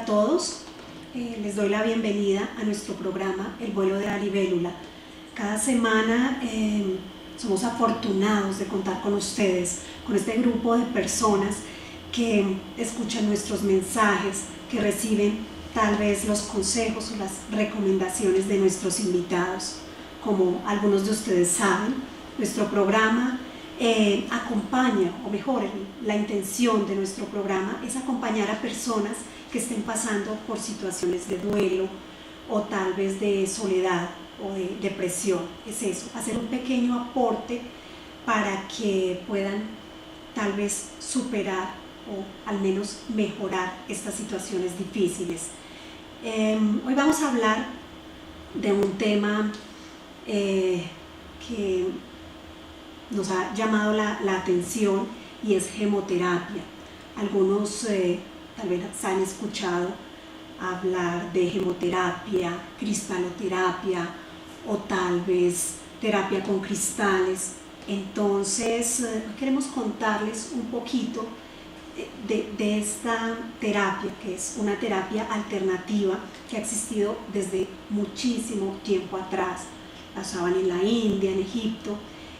todos, les doy la bienvenida a nuestro programa El vuelo de la libélula. Cada semana somos afortunados de contar con ustedes, con este grupo de personas que escuchan nuestros mensajes, que reciben tal vez los consejos o las recomendaciones de nuestros invitados. Como algunos de ustedes saben, nuestro programa acompaña, o mejor, la intención de nuestro programa es acompañar a personas que estén pasando por situaciones de duelo o tal vez de soledad o de depresión. Es eso, hacer un pequeño aporte para que puedan tal vez superar o al menos mejorar estas situaciones difíciles. Hoy vamos a hablar de un tema que nos ha llamado la atención y es gemoterapia. Algunos tal vez han escuchado hablar de gemoterapia, cristaloterapia o tal vez terapia con cristales. Entonces queremos contarles un poquito de esta terapia, que es una terapia alternativa que ha existido desde muchísimo tiempo atrás. La usaban en la India, en Egipto,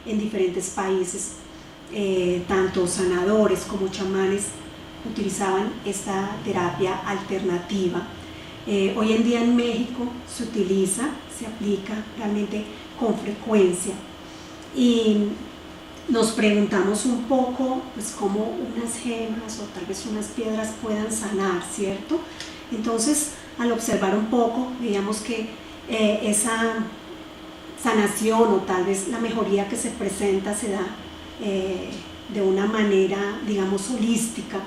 en diferentes países, tanto sanadores como chamanes utilizaban esta terapia alternativa. Hoy en día en México se utiliza, se aplica realmente con frecuencia y nos preguntamos un poco pues cómo unas gemas o tal vez unas piedras puedan sanar, ¿cierto? Entonces, al observar un poco, veíamos que esa sanación o tal vez la mejoría que se presenta se da de una manera, digamos, holística,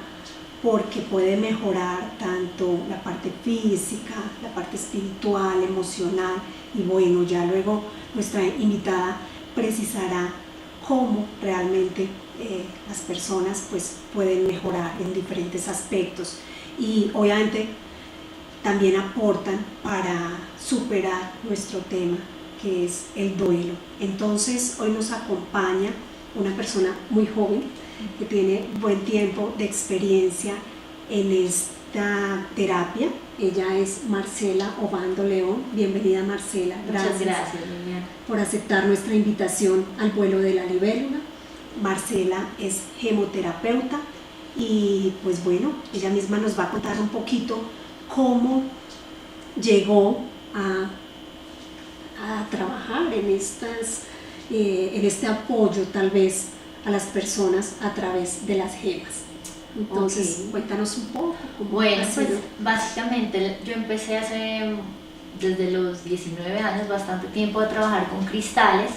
porque puede mejorar tanto la parte física, la parte espiritual, emocional, y bueno, ya luego nuestra invitada precisará cómo realmente las personas pues pueden mejorar en diferentes aspectos y obviamente también aportan para superar nuestro tema, que es el duelo. Entonces hoy nos acompaña una persona muy joven que tiene buen tiempo de experiencia en esta terapia. Ella es Marcela Obando León. Bienvenida, Marcela. Muchas gracias, Liliana, por aceptar nuestra invitación al vuelo de la libélula. Marcela es gemoterapeuta y pues bueno, ella misma nos va a contar un poquito cómo llegó a trabajar en este apoyo tal vez a las personas a través de las gemas. Entonces, cuéntanos un poco. Bueno, pues básicamente yo empecé desde los 19 años, bastante tiempo, a trabajar con cristales.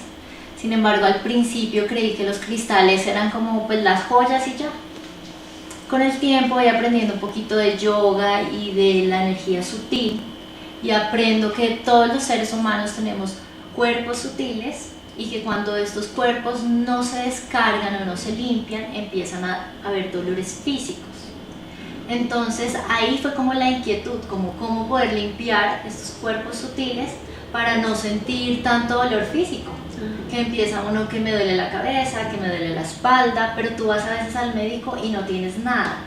Sin embargo, al principio creí que los cristales eran como pues las joyas y ya. Con el tiempo voy aprendiendo un poquito de yoga y de la energía sutil y aprendo que todos los seres humanos tenemos cuerpos sutiles y que cuando estos cuerpos no se descargan o no se limpian, empiezan a haber dolores físicos. Entonces ahí fue como la inquietud, como cómo poder limpiar estos cuerpos sutiles para no sentir tanto dolor físico. Que empieza uno que me duele la cabeza, que me duele la espalda, pero tú vas a veces al médico y no tienes nada.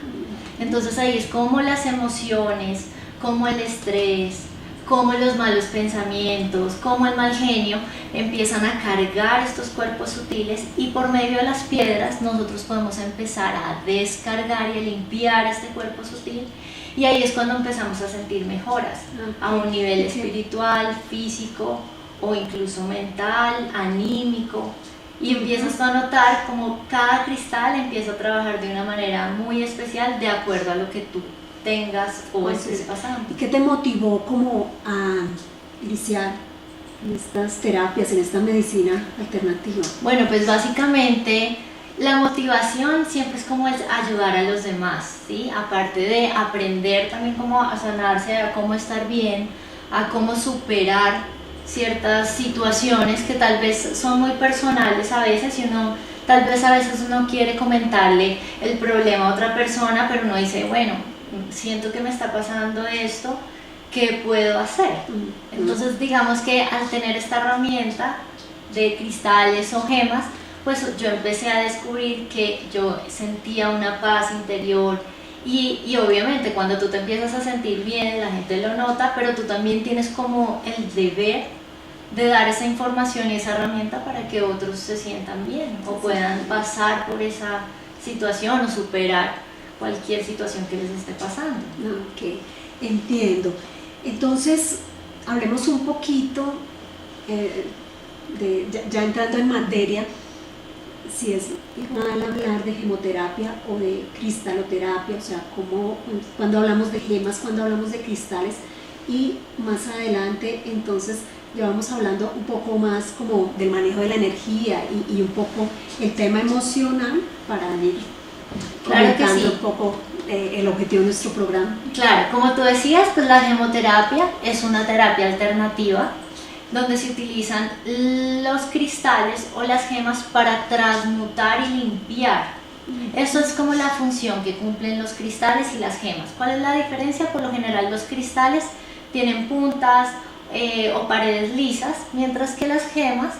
Entonces ahí es como las emociones, como el estrés, como los malos pensamientos, como el mal genio empiezan a cargar estos cuerpos sutiles y por medio de las piedras nosotros podemos empezar a descargar y a limpiar este cuerpo sutil y ahí es cuando empezamos a sentir mejoras a un nivel espiritual, físico o incluso mental, anímico y empiezas a notar como cada cristal empieza a trabajar de una manera muy especial de acuerdo a lo que tú tengas o estés pasando. ¿Y qué te motivó como a iniciar en estas terapias, en esta medicina alternativa? Bueno, pues básicamente la motivación siempre es como el ayudar a los demás, ¿sí? Aparte de aprender también cómo a sanarse, a cómo estar bien, a cómo superar ciertas situaciones que tal vez son muy personales a veces y uno tal vez a veces uno quiere comentarle el problema a otra persona, pero uno dice, bueno, siento que me está pasando esto, ¿qué puedo hacer? Entonces digamos que al tener esta herramienta de cristales o gemas, pues yo empecé a descubrir que yo sentía una paz interior Y obviamente cuando tú te empiezas a sentir bien, la gente lo nota, pero tú también tienes como el deber de dar esa información y esa herramienta para que otros se sientan bien o puedan pasar por esa situación o superar cualquier situación que les esté pasando. Ok, entiendo. Entonces, hablemos un poquito, ya entrando en materia, si es igual hablar de gemoterapia o de cristaloterapia, o sea, cuando hablamos de gemas, cuando hablamos de cristales, y más adelante entonces ya vamos hablando un poco más como del manejo de la energía y un poco el tema emocional para ir comentando un poco el objetivo de nuestro programa. Claro, como tú decías, pues la gemoterapia es una terapia alternativa donde se utilizan los cristales o las gemas para transmutar y limpiar. Eso es como la función que cumplen los cristales y las gemas. ¿Cuál es la diferencia? Por lo general los cristales tienen puntas o paredes lisas, mientras que las gemas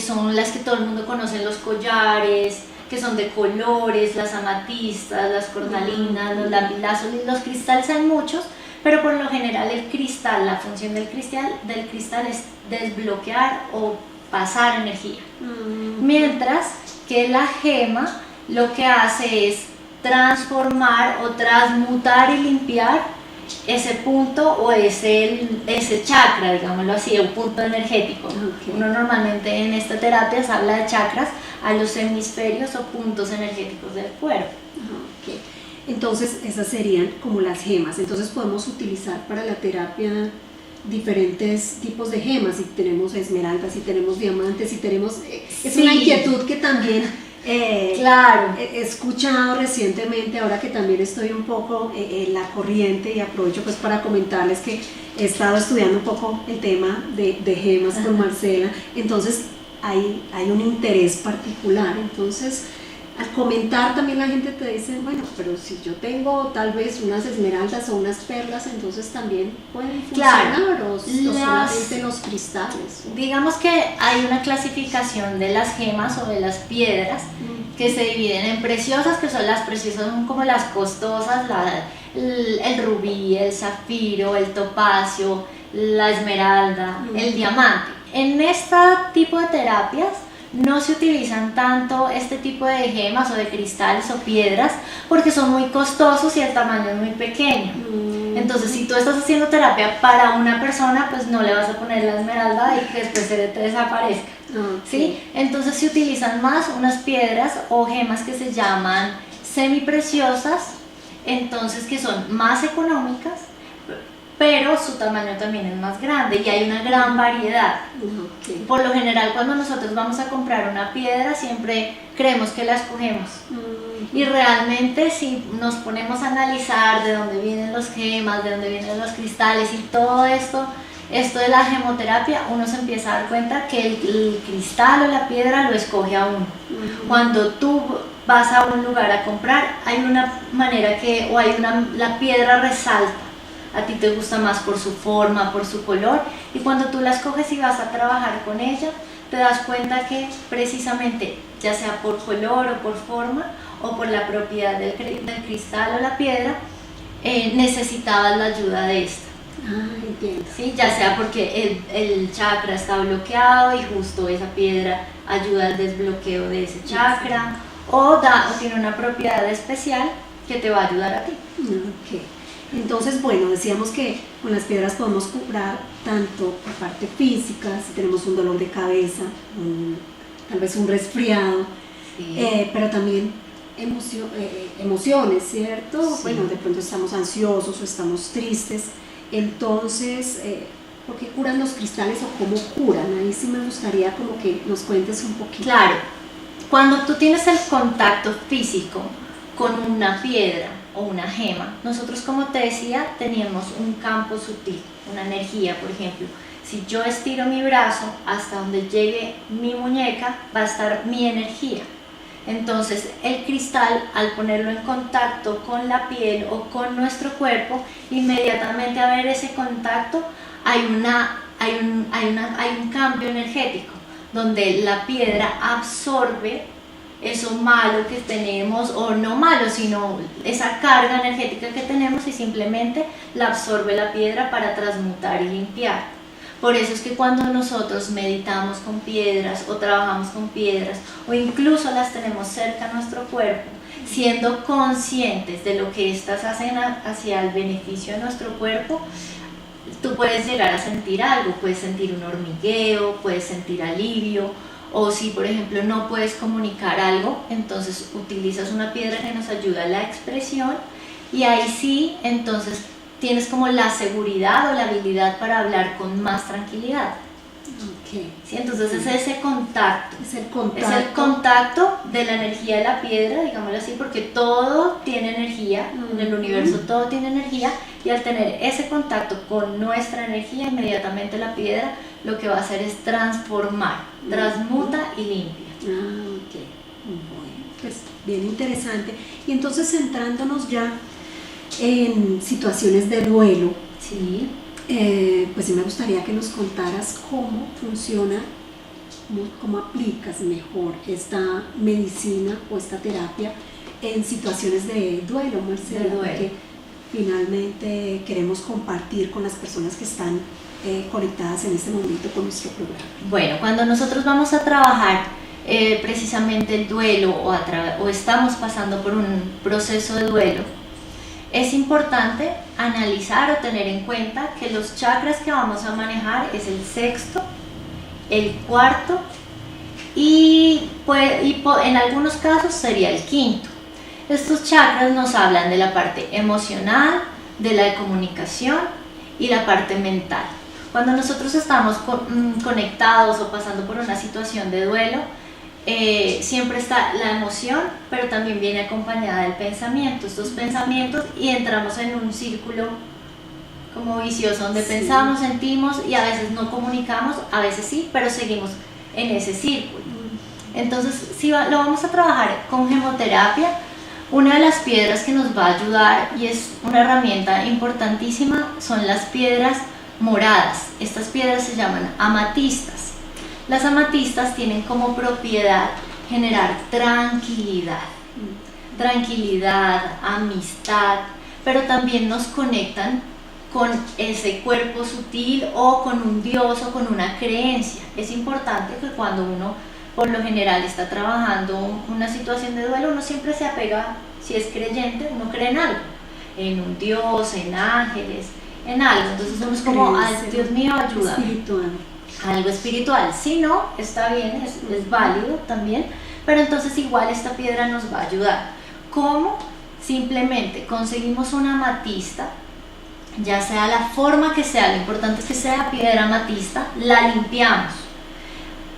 son las que todo el mundo conoce, los collares, que son de colores, las amatistas, las cornalinas, los lapislázuli. Los cristales hay muchos, pero por lo general el cristal, la función del cristal es desbloquear o pasar energía. Mientras que la gema lo que hace es transformar o transmutar y limpiar ese punto o ese chakra, digámoslo así, un punto energético. Okay. Uno normalmente en esta terapia se habla de chakras a los hemisferios o puntos energéticos del cuerpo. Okay. Entonces esas serían como las gemas. Entonces podemos utilizar para la terapia diferentes tipos de gemas. Si tenemos esmeraldas, si tenemos diamantes, si tenemos... Es una inquietud que también... claro. He escuchado recientemente, ahora que también estoy un poco en la corriente, y aprovecho pues para comentarles que he estado estudiando un poco el tema de gemas con Marcela. Entonces hay un interés particular. Entonces al comentar también la gente te dice, bueno, pero si yo tengo tal vez unas esmeraldas o unas perlas, entonces también pueden funcionar, claro, o solamente los cristales. Digamos que hay una clasificación de las gemas o de las piedras que se dividen en preciosas, que son las preciosas, son como las costosas, el rubí, el zafiro, el topacio, la esmeralda, el diamante. En este tipo de terapias no se utilizan tanto este tipo de gemas o de cristales o piedras porque son muy costosos y el tamaño es muy pequeño. Entonces, si tú estás haciendo terapia para una persona, pues no le vas a poner la esmeralda y que después se te desaparezca. ¿Sí? Entonces se utilizan más unas piedras o gemas que se llaman semipreciosas, entonces que son más económicas, pero su tamaño también es más grande y hay una gran variedad. Por lo general, cuando nosotros vamos a comprar una piedra, siempre creemos que la escogemos. Y realmente, si nos ponemos a analizar de dónde vienen los gemas, de dónde vienen los cristales y todo esto de la gemoterapia, uno se empieza a dar cuenta que el cristal o la piedra lo escoge a uno. Cuando tú vas a un lugar a comprar, hay una manera la piedra resalta. A ti te gusta más por su forma, por su color, y cuando tú la escoges y vas a trabajar con ella, te das cuenta que precisamente, ya sea por color o por forma, o por la propiedad del cristal o la piedra, necesitabas la ayuda de esta. Entiendo. ¿Sí? Ya sea porque el chakra está bloqueado y justo esa piedra ayuda al desbloqueo de ese chakra, o tiene una propiedad especial que te va a ayudar a ti. Okay. Entonces, bueno, decíamos que con las piedras podemos curar tanto por parte física, si tenemos un dolor de cabeza, tal vez un resfriado, pero también emociones, ¿cierto? Sí. Bueno, de pronto estamos ansiosos o estamos tristes. Entonces, ¿por qué curan los cristales o cómo curan? Ahí sí me gustaría como que nos cuentes un poquito. Claro, cuando tú tienes el contacto físico con una piedra o una gema, nosotros, como te decía, teníamos un campo sutil, una energía. Por ejemplo, si yo estiro mi brazo hasta donde llegue mi muñeca, va a estar mi energía. Entonces el cristal, al ponerlo en contacto con la piel o con nuestro cuerpo, inmediatamente a ver ese contacto hay un cambio energético donde la piedra absorbe eso malo que tenemos, o no malo, sino esa carga energética que tenemos, y simplemente la absorbe la piedra para transmutar y limpiar. Por eso es que cuando nosotros meditamos con piedras o trabajamos con piedras o incluso las tenemos cerca a nuestro cuerpo, siendo conscientes de lo que éstas hacen hacia el beneficio de nuestro cuerpo, tú puedes llegar a sentir algo, puedes sentir un hormigueo, puedes sentir alivio, o si por ejemplo no puedes comunicar algo, entonces utilizas una piedra que nos ayuda a la expresión, y ahí sí, entonces tienes como la seguridad o la habilidad para hablar con más tranquilidad. Okay. ¿Sí? Entonces es ese contacto. Es el contacto. Es el contacto de la energía de la piedra, digámoslo así, porque todo tiene energía, en el universo todo tiene energía, y al tener ese contacto con nuestra energía, inmediatamente la piedra lo que va a hacer es transformar, transmuta y limpia. Ok. Bueno, pues bien interesante. Y entonces centrándonos ya en situaciones de duelo, Sí. Pues sí me gustaría que nos contaras cómo funciona, cómo aplicas mejor esta medicina o esta terapia en situaciones de duelo, Marcela, De duelo. porque finalmente queremos compartir con las personas que están conectadas en este momento con nuestro programa. Bueno, cuando nosotros vamos a trabajar precisamente el duelo o estamos pasando por un proceso de duelo, es importante analizar o tener en cuenta que los chakras que vamos a manejar es el sexto, el cuarto y en algunos casos sería el quinto. Estos chakras nos hablan de la parte emocional, de la comunicación y la parte mental. Cuando nosotros estamos conectados o pasando por una situación de duelo, siempre está la emoción, pero también viene acompañada del pensamiento, estos pensamientos, y entramos en un círculo como vicioso donde pensamos, sentimos y a veces no comunicamos, a veces sí, pero seguimos en ese círculo. Entonces, si lo vamos a trabajar con gemoterapia, una de las piedras que nos va a ayudar, y es una herramienta importantísima, son las piedras moradas. Estas piedras se llaman amatistas. Las amatistas tienen como propiedad generar tranquilidad, amistad, pero también nos conectan con ese cuerpo sutil o con un dios o con una creencia. Es importante que cuando uno por lo general está trabajando una situación de duelo, uno siempre se apega, si es creyente, uno cree en algo, en un dios, en ángeles, en algo. Entonces uno es como, ay, Dios mío, ayúdame. Espiritual. Algo espiritual. Si no, está bien, es válido también, pero entonces igual esta piedra nos va a ayudar. ¿Cómo? Simplemente conseguimos una amatista, ya sea la forma que sea, lo importante es que sea piedra amatista, la limpiamos.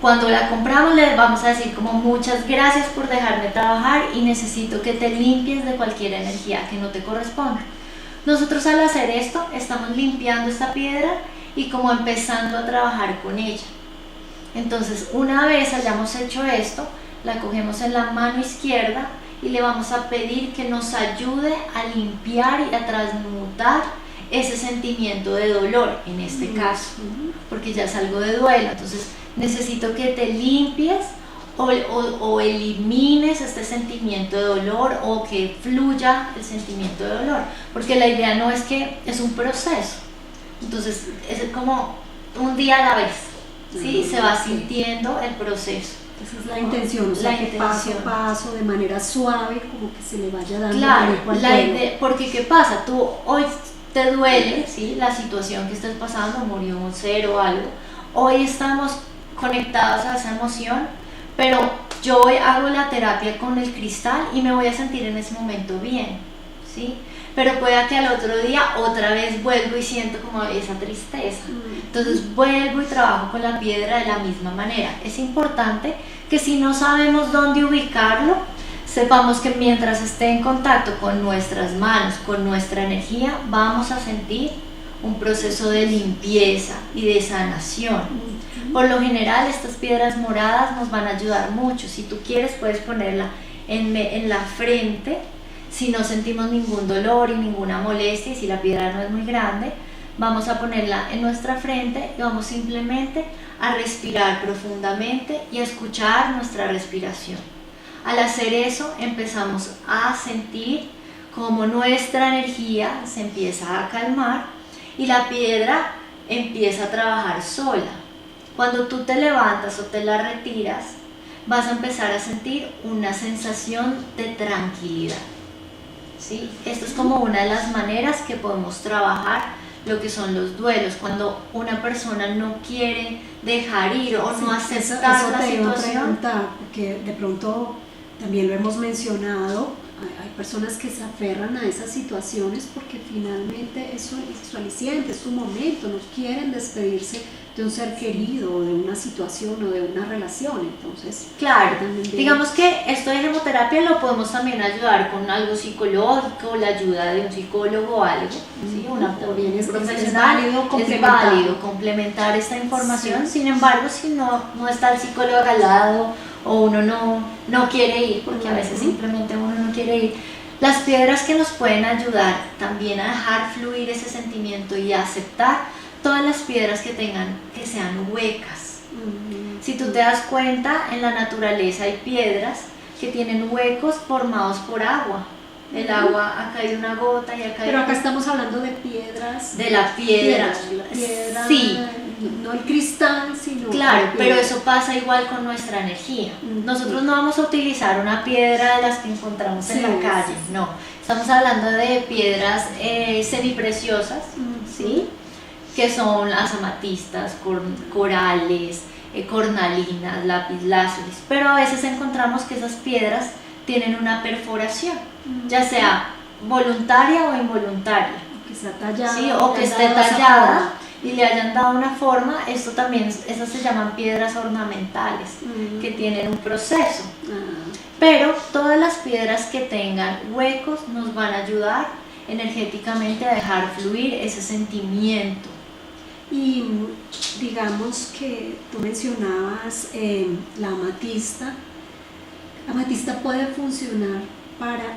Cuando la compramos le vamos a decir como muchas gracias por dejarme trabajar y necesito que te limpies de cualquier energía que no te corresponda. Nosotros al hacer esto estamos limpiando esta piedra y como empezando a trabajar con ella. Entonces una vez hayamos hecho esto, la cogemos en la mano izquierda y le vamos a pedir que nos ayude a limpiar y a transmutar ese sentimiento de dolor en este caso, porque ya es algo de duelo. Entonces necesito que te limpies o elimines este sentimiento de dolor, o que fluya el sentimiento de dolor, porque la idea no es que es un proceso. Entonces es como un día a la vez, ¿sí? Se va sintiendo el proceso. Esa es la intención, o sea, que paso a paso, de manera suave, como que se le vaya dando. Claro, porque ¿qué pasa? Tú hoy te duele, ¿sí? La situación que estés pasando, murió un ser o algo. Hoy estamos conectados a esa emoción, pero yo hoy hago la terapia con el cristal y me voy a sentir en ese momento bien, ¿sí? Pero pueda que al otro día otra vez vuelvo y siento como esa tristeza. Entonces vuelvo y trabajo con la piedra de la misma manera. Es importante que si no sabemos dónde ubicarlo, sepamos que mientras esté en contacto con nuestras manos, con nuestra energía, vamos a sentir un proceso de limpieza y de sanación. Por lo general estas piedras moradas nos van a ayudar mucho. Si tú quieres puedes ponerla en la frente. Si no sentimos ningún dolor y ninguna molestia, y si la piedra no es muy grande, vamos a ponerla en nuestra frente y vamos simplemente a respirar profundamente y a escuchar nuestra respiración. Al hacer eso empezamos a sentir como nuestra energía se empieza a calmar y la piedra empieza a trabajar sola. Cuando tú te levantas o te la retiras, vas a empezar a sentir una sensación de tranquilidad. ¿Sí? Esto es como una de las maneras que podemos trabajar lo que son los duelos, cuando una persona no quiere dejar ir o no aceptar eso la te iba a situación. preguntar, porque de pronto también lo hemos mencionado, hay personas que se aferran a esas situaciones porque finalmente es su aliciente, es su momento, no quieren despedirse de un ser querido, de una situación o de una relación. Entonces, Claro, también digamos que esto de gemoterapia lo podemos también ayudar con algo psicológico, la ayuda de un psicólogo o algo, ¿sí? También es profesional, válido es válido complementar esta información. Sí. Sin embargo, si no está el psicólogo al lado o uno no quiere ir, porque a veces simplemente uno no quiere ir, las piedras que nos pueden ayudar también a dejar fluir ese sentimiento y a aceptar todas las piedras que sean huecas. Si tú te das cuenta, en la naturaleza hay piedras que tienen huecos formados por agua. El agua, acá hay una gota y acá hay Pero acá estamos hablando de piedras. de la piedra. Piedra, Sí, no el cristal, sino claro, la pero piedra. eso pasa igual con nuestra energía. Ujú. Nosotros no vamos a utilizar una piedra de las que encontramos en Sí, la calle, sí. no. Estamos hablando de piedras semipreciosas, ¿sí? Que son las amatistas, corales, cornalinas, lapislazulis, pero a veces encontramos que esas piedras tienen una perforación, ya sea voluntaria o involuntaria, Que está tallada, ¿sí? O que le esté han dado esa tallada forma. y le hayan dado una forma. Esto también, esas se llaman piedras ornamentales, que tienen un proceso. Pero todas las piedras que tengan huecos nos van a ayudar energéticamente a dejar fluir ese sentimiento. Y digamos que tú mencionabas la amatista. La amatista puede funcionar para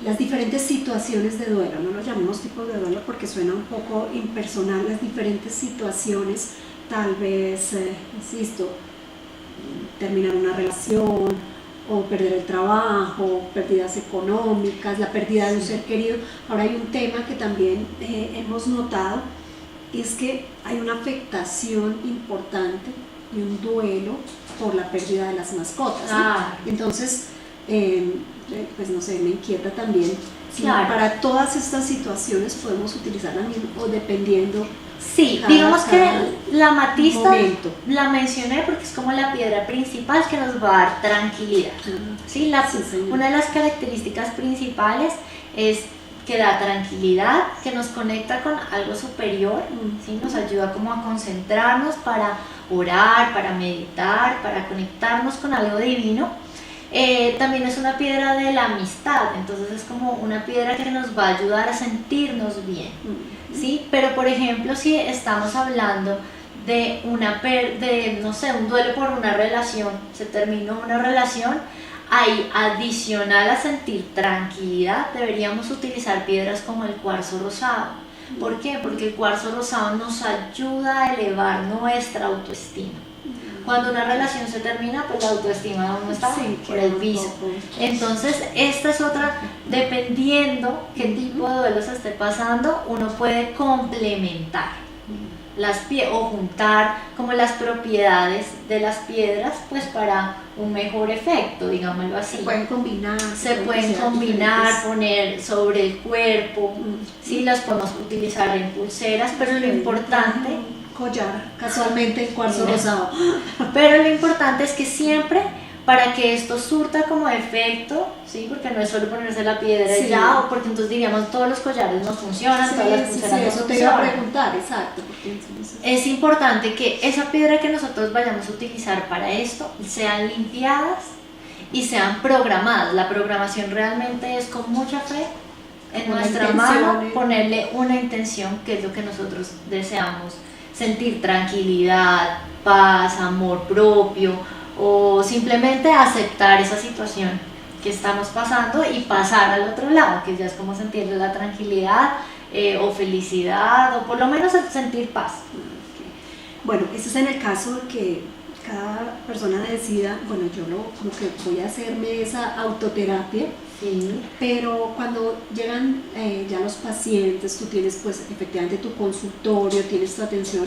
las diferentes situaciones de duelo. No lo llamemos tipos de duelo porque suena un poco impersonal. Las diferentes situaciones, tal vez, insisto, terminar una relación o perder el trabajo, pérdidas económicas, la pérdida de un ser querido. Ahora hay un tema que también hemos notado, es que hay una afectación importante y un duelo por la pérdida de las mascotas, ¿no? Entonces, pues no sé, me inquieta también si para todas estas situaciones podemos utilizarla o dependiendo. Sí, digamos que la amatista la mencioné porque es como la piedra principal que nos va a dar tranquilidad. ¿Sí? Una de las características principales es que da tranquilidad, que nos conecta con algo superior, ¿sí? Nos ayuda como a concentrarnos para orar, para meditar, para conectarnos con algo divino. También es una piedra de la amistad, entonces es como una piedra que nos va a ayudar a sentirnos bien, ¿sí? Pero por ejemplo, si estamos hablando de no sé, un duelo por una relación, se terminó una relación, ahí, adicional a sentir tranquilidad, deberíamos utilizar piedras como el cuarzo rosado. ¿Por qué? Porque el cuarzo rosado nos ayuda a elevar nuestra autoestima. Cuando una relación se termina, pues la autoestima de uno está por el piso. Entonces, esta es otra, dependiendo qué tipo de duelo se esté pasando, uno puede complementar o juntar como las propiedades de las piedras, pues para un mejor efecto, digámoslo así. Se pueden combinar. Se pueden combinar, poner sobre el cuerpo, sí, las podemos utilizar en pulseras, pero lo importante... collar, casualmente el cuarzo rosado. Pero lo importante es que siempre, para que esto surta como efecto, ¿sí? Porque no es solo ponerse la piedra y ya, o porque entonces diríamos todos los collares no funcionan, todas las pulseras no eso funcionan. te iba a preguntar, exacto. Es importante que esa piedra que nosotros vayamos a utilizar para esto sean limpiadas y sean programadas. La programación realmente es con mucha fe en nuestra mano, ponerle una intención, que es lo que nosotros deseamos. Sentir tranquilidad, paz, amor propio, o simplemente aceptar esa situación que estamos pasando y pasar al otro lado, que ya es como sentir la tranquilidad o felicidad, o por lo menos sentir paz. Bueno, ese es en el caso de que cada persona decida, bueno, yo como que voy a hacerme esa autoterapia, Sí. pero cuando llegan ya los pacientes, tú tienes pues efectivamente tu consultorio, tienes tu atención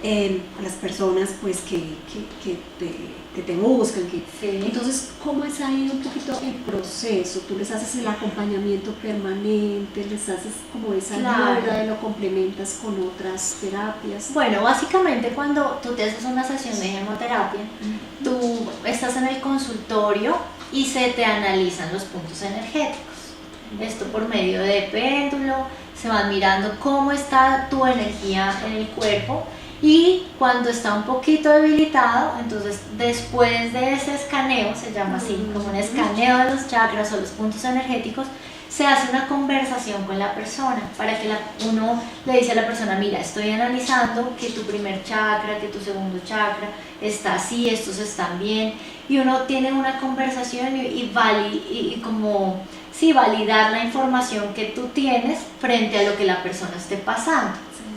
a las personas pues que te buscan, Sí. entonces ¿cómo es ahí un poquito el proceso? Tú les haces el acompañamiento permanente, les haces como esa Claro. ayuda y lo complementas con otras terapias. Bueno, básicamente cuando tú te haces una sesión de gemoterapia, tú estás en el consultorio y se te analizan los puntos energéticos. Esto por medio de péndulo, se van mirando cómo está tu energía en el cuerpo y cuando está un poquito debilitado, entonces después de ese escaneo, se llama así, como un escaneo de los chakras o los puntos energéticos, se hace una conversación con la persona para que uno le dice a la persona, mira, estoy analizando que tu primer chakra, que tu segundo chakra está así, estos están bien, y uno tiene una conversación y como sí, validar la información que tú tienes frente a lo que la persona esté pasando.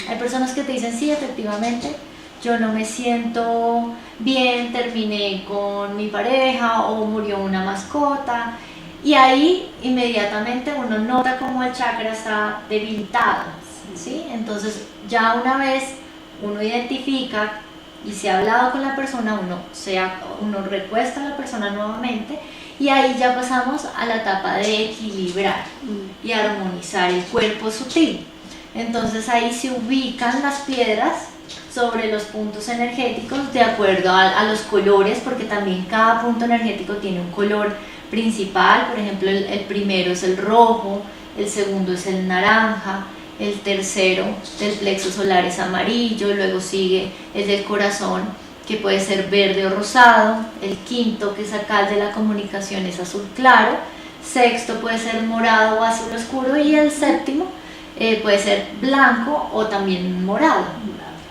Hay personas que te dicen, sí, efectivamente, yo no me siento bien, terminé con mi pareja o murió una mascota, y ahí inmediatamente uno nota cómo el chakra está debilitado, ¿sí? Entonces ya una vez uno identifica y se ha hablado con la persona, uno recuesta a la persona nuevamente y ahí ya pasamos a la etapa de equilibrar y armonizar el cuerpo sutil. Entonces ahí se ubican las piedras sobre los puntos energéticos de acuerdo a los colores, porque también cada punto energético tiene un color principal. Por ejemplo, el primero es el rojo, el segundo es el naranja, el tercero del plexo solar es amarillo, luego sigue el del corazón, que puede ser verde o rosado, el quinto, que es acá el de la comunicación, es azul claro, sexto puede ser morado o azul oscuro, y el séptimo puede ser blanco o también morado.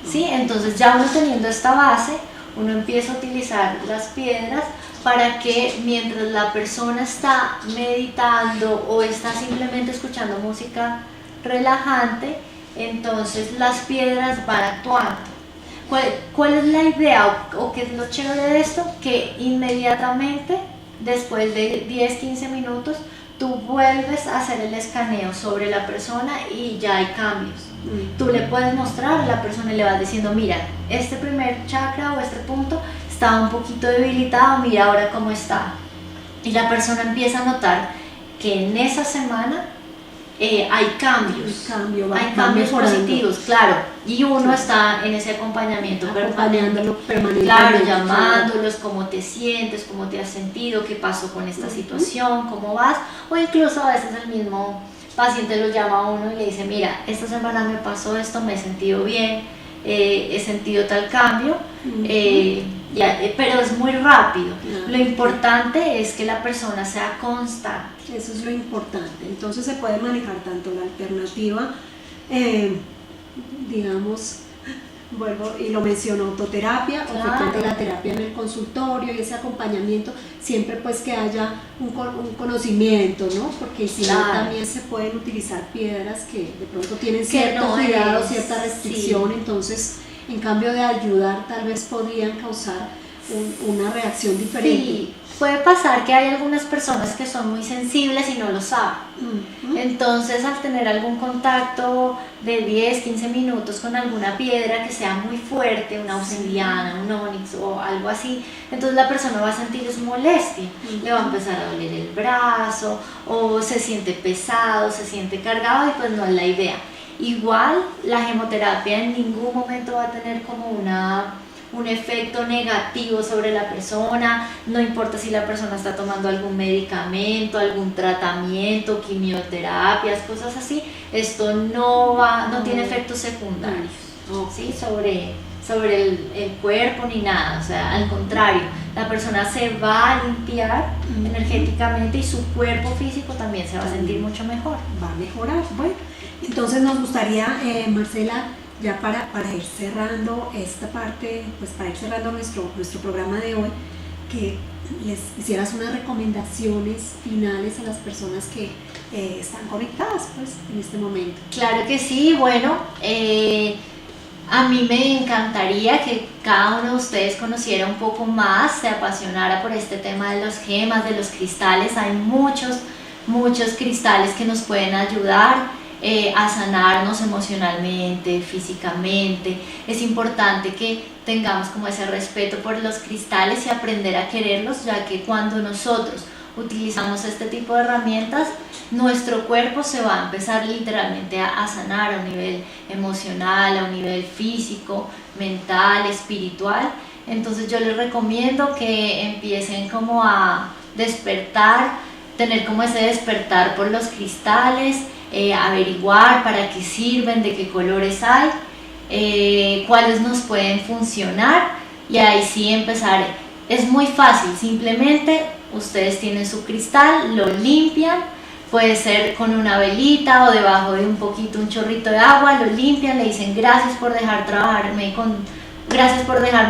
¿Sí? Entonces ya uno teniendo esta base, uno empieza a utilizar las piedras para que mientras la persona está meditando o está simplemente escuchando música relajante, entonces las piedras van actuando. ¿Cuál es la idea o qué es lo chévere de esto? Que inmediatamente, después de 10-15 minutos, tú vuelves a hacer el escaneo sobre la persona y ya hay cambios. Tú le puedes mostrar a la persona y le vas diciendo, mira, este primer chakra o este punto estaba un poquito debilitado, mira ahora cómo está. Y la persona empieza a notar que en esa semana hay cambios, hay cambios positivos, claro, y uno está en ese acompañamiento permanente, claro, llamándolos, cómo te sientes, cómo te has sentido, qué pasó con esta situación, cómo vas, o incluso a veces el mismo paciente lo llama a uno y le dice, mira, esta semana me pasó esto, me he sentido bien, he sentido tal cambio, pero es muy rápido. Lo importante es que la persona sea constante. Eso es lo importante. Entonces se puede manejar tanto la alternativa, digamos, vuelvo y lo menciono, autoterapia, Claro. o la terapia en el consultorio y ese acompañamiento, siempre pues que haya un conocimiento, ¿no? Porque si no, también se pueden utilizar piedras que de pronto tienen cierto cuidado, cierta restricción, entonces en cambio de ayudar tal vez podrían causar una reacción diferente. Sí, puede pasar que hay algunas personas que son muy sensibles y no lo saben. Entonces, al tener algún contacto de 10-15 minutos con alguna piedra que sea muy fuerte, una obsidiana, un onix o algo así, entonces la persona va a sentir su molestia, le va a empezar a doler el brazo o se siente pesado, se siente cargado, y pues no es la idea. Igual la gemoterapia en ningún momento va a tener como un efecto negativo sobre la persona, no importa si la persona está tomando algún medicamento, algún tratamiento, quimioterapias, cosas así, esto no tiene efectos secundarios, ¿sí? sobre el cuerpo ni nada, o sea, al contrario, la persona se va a limpiar energéticamente y su cuerpo físico también se va a sentir mucho mejor. Va a mejorar. Bueno, entonces nos gustaría, Marcela, ya para ir cerrando esta parte, pues para ir cerrando nuestro programa de hoy, que les hicieras unas recomendaciones finales a las personas que están conectadas pues en este momento. Claro que sí, bueno, A mí me encantaría que cada uno de ustedes conociera un poco más, se apasionara por este tema de los gemas, de los cristales. Hay muchos cristales que nos pueden ayudar a sanarnos emocionalmente, físicamente. Es importante que tengamos como ese respeto por los cristales y aprender a quererlos, ya que cuando nosotros utilizamos este tipo de herramientas, nuestro cuerpo se va a empezar literalmente a sanar a un nivel emocional, a un nivel físico, mental, espiritual. Entonces yo les recomiendo que empiecen como a despertar, tener como ese despertar por los cristales, averiguar para qué sirven, de qué colores hay, cuáles nos pueden funcionar, y ahí sí empezar. Es muy fácil, simplemente ustedes tienen su cristal, lo limpian, puede ser con una velita o debajo de un chorrito de agua, lo limpian, le dicen gracias por dejarme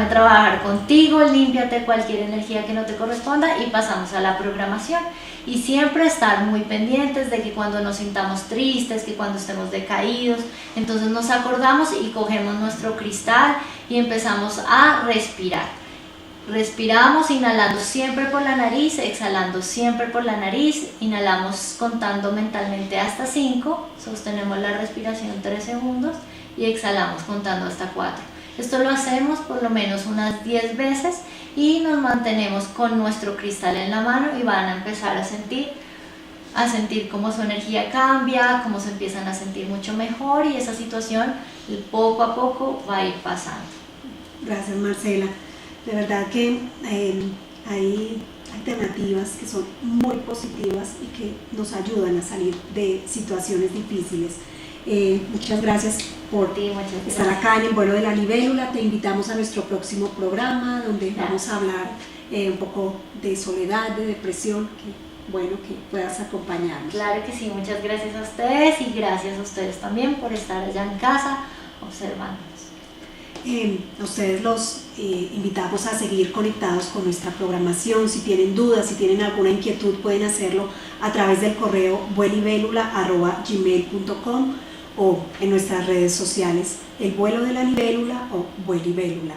trabajar contigo, límpiate cualquier energía que no te corresponda, y pasamos a la programación. Y siempre estar muy pendientes de que cuando nos sintamos tristes, que cuando estemos decaídos, entonces nos acordamos y cogemos nuestro cristal y empezamos a respirar. Respiramos inhalando siempre por la nariz, exhalando siempre por la nariz. Inhalamos contando mentalmente hasta 5, sostenemos la respiración 3 segundos y exhalamos contando hasta 4. Esto lo hacemos por lo menos unas 10 veces y nos mantenemos con nuestro cristal en la mano, y van a empezar a sentir cómo su energía cambia, cómo se empiezan a sentir mucho mejor, y esa situación poco a poco va a ir pasando. Gracias, Marcela. De verdad que hay alternativas que son muy positivas y que nos ayudan a salir de situaciones difíciles. Muchas gracias por estar acá en el vuelo de la libélula. Te invitamos a nuestro próximo programa, donde vamos a hablar un poco de soledad, de depresión, que puedas acompañarnos. Claro que sí, muchas gracias a ustedes, y gracias a ustedes también por estar allá en casa observándonos. A ustedes los invitamos a seguir conectados con nuestra programación. Si tienen dudas, si tienen alguna inquietud, pueden hacerlo a través del correo vuelibélula@gmail.com o en nuestras redes sociales, El Vuelo de la Libélula o Vuelibélula.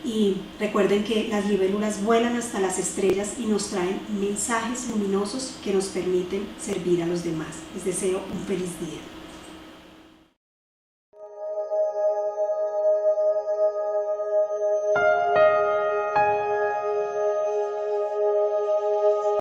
Y recuerden que las libélulas vuelan hasta las estrellas y nos traen mensajes luminosos que nos permiten servir a los demás. Les deseo un feliz día.